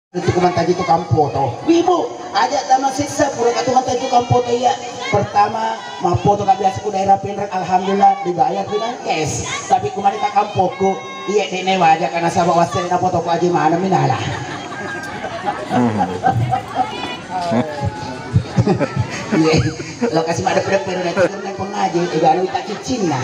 Itu kumanta itu kampo to. Wibu, aja tama siksa pura katumanta itu kampo to ya. Pertama, mapoto ka biasa ku daerah Pinrang alhamdulillah dibayar dengan cash. Tapi kumani ka kampo ku, iya dene waja kana sabak wasen na foto ko aja mana minala. Iya, lokasi mana pero na itu kan pengaji, igano ita cicing na.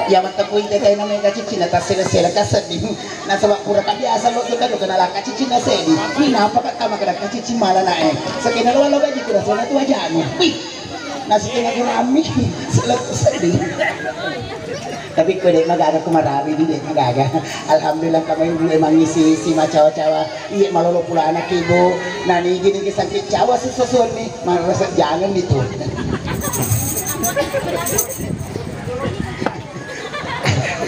Ya matapuin tayo na may kachichin at sila kasabi na sa wakura ka biasa lo ka do kana la kachichin na sedi napakatama ka kachichin mala na sa kinalawa ba di ko na tuwa diyan nasa tingin ko nami sila sedi tapi ko dek magaga ko marami di dek magaga alhamdulillah kamay buhay mangisi si macawa-cawa iya malolo pula anak ibu nani gini kisangkit cawa si susun ni marasa jangan dito.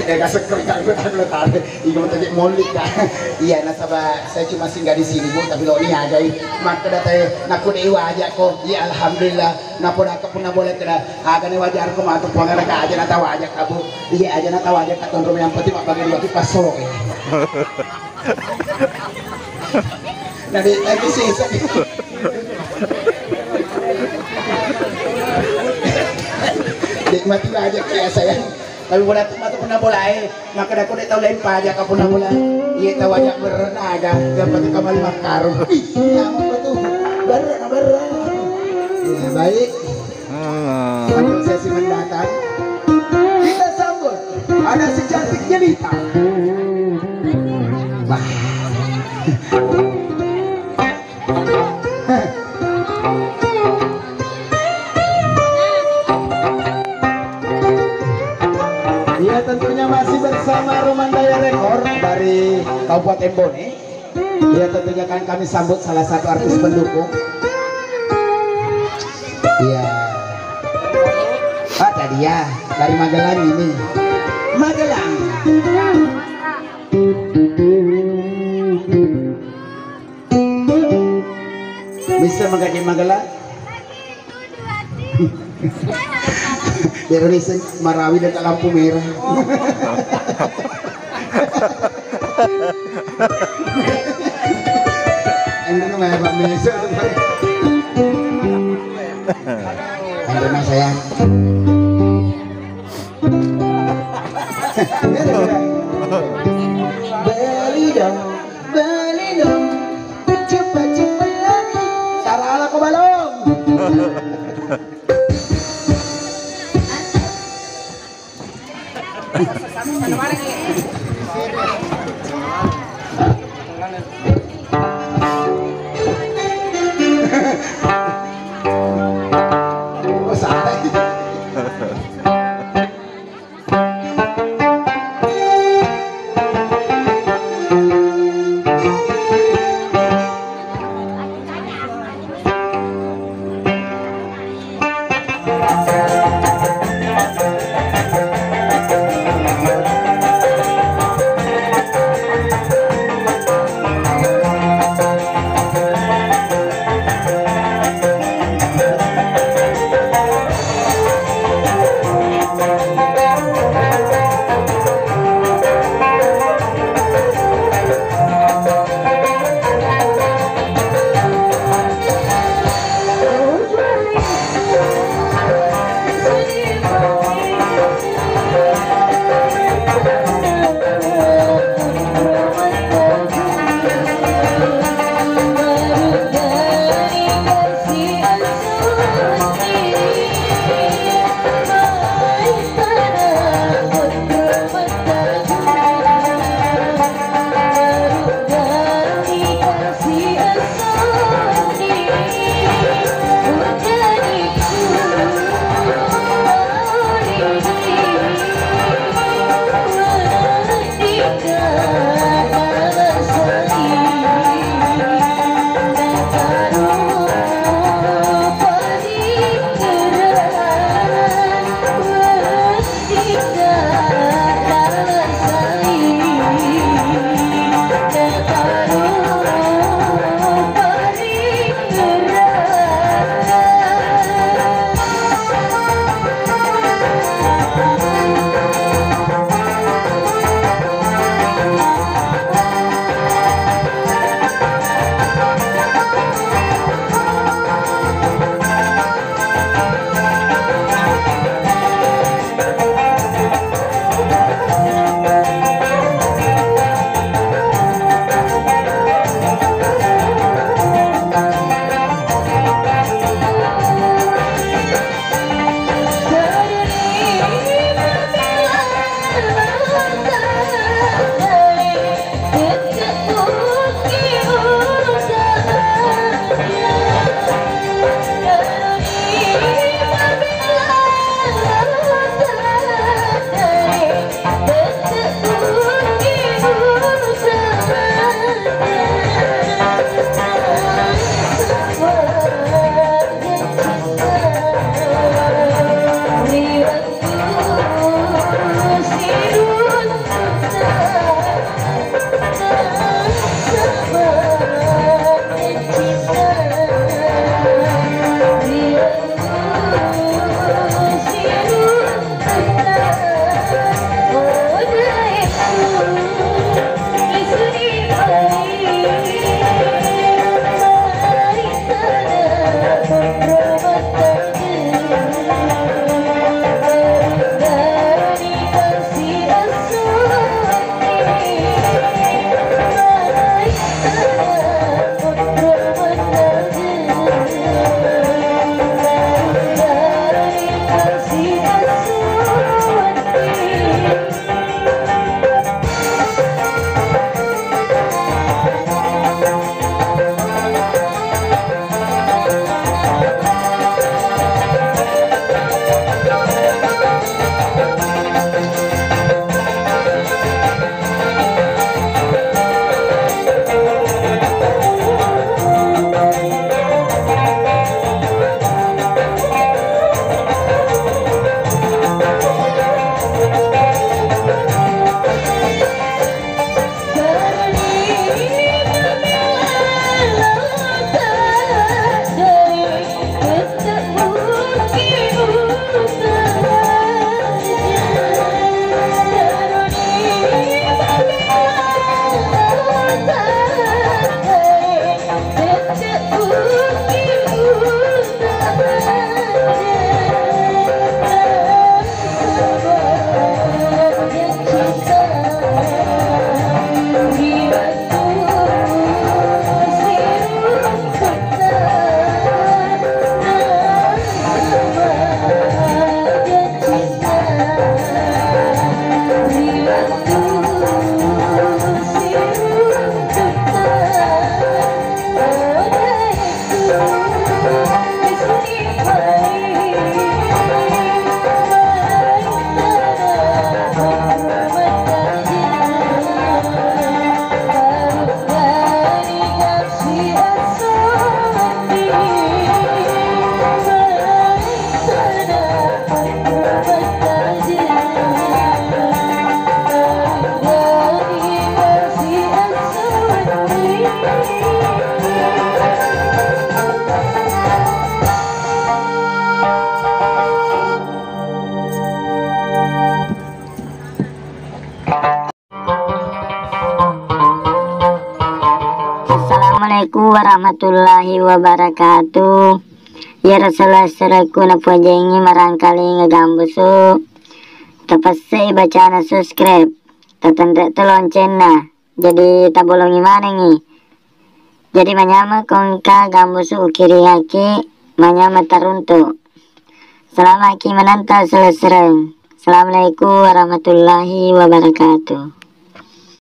Kasih kerja gue tahu, ingin tadi molik kan? Iya, nasabah saya cuma singgah di sini bu, tapi lo ini aja, maka datanya nak kuda wajah kok, iya alhamdulillah, napun aku pun boleh kena, agaknya wajar aku matu pulang aja nata wajah kabu, iya aja nata wajah katon rumah yang penting mak bagi dua kipas solo ya. Nanti lagi sih, nikmati aja kayak saya. Tapi wala tumato pun na bulay, makada ko na itaw lain pa, ka po na mula. Iya tawa niya bernaga, dapat ka malmakaro. Yaman ba to? Barra. Ya, baik. Sambil sesi mendatang, kita sambut ada si cantik jelita. Wah. Tentunya masih bersama Rumandaya Rekor dari Kabupaten Bone. Ya tentunya kan kami sambut salah satu artis pendukung. Iya. Tadi ya dari Magelang ini. Magelang. Bisa menggaji Magelang? Indonesia Marawi dan lampu merah. Ini namanya Pak Mesa. Ini sayang. Beli dong, cepat lagi. Sarala ko balong. Assalamualaikum warahmatullahi wabarakatuh. Ya Rasulullah seraku na pujengi marangkali ngegambusu. Tapasai bacaan subscribe. Tatanda lonceng na. Jadi tabolongi mana nih. Jadi manyama kongka gambusu ukiri haki manyama taruntu. Selama ki menanta selesai. Assalamualaikum warahmatullahi wabarakatuh.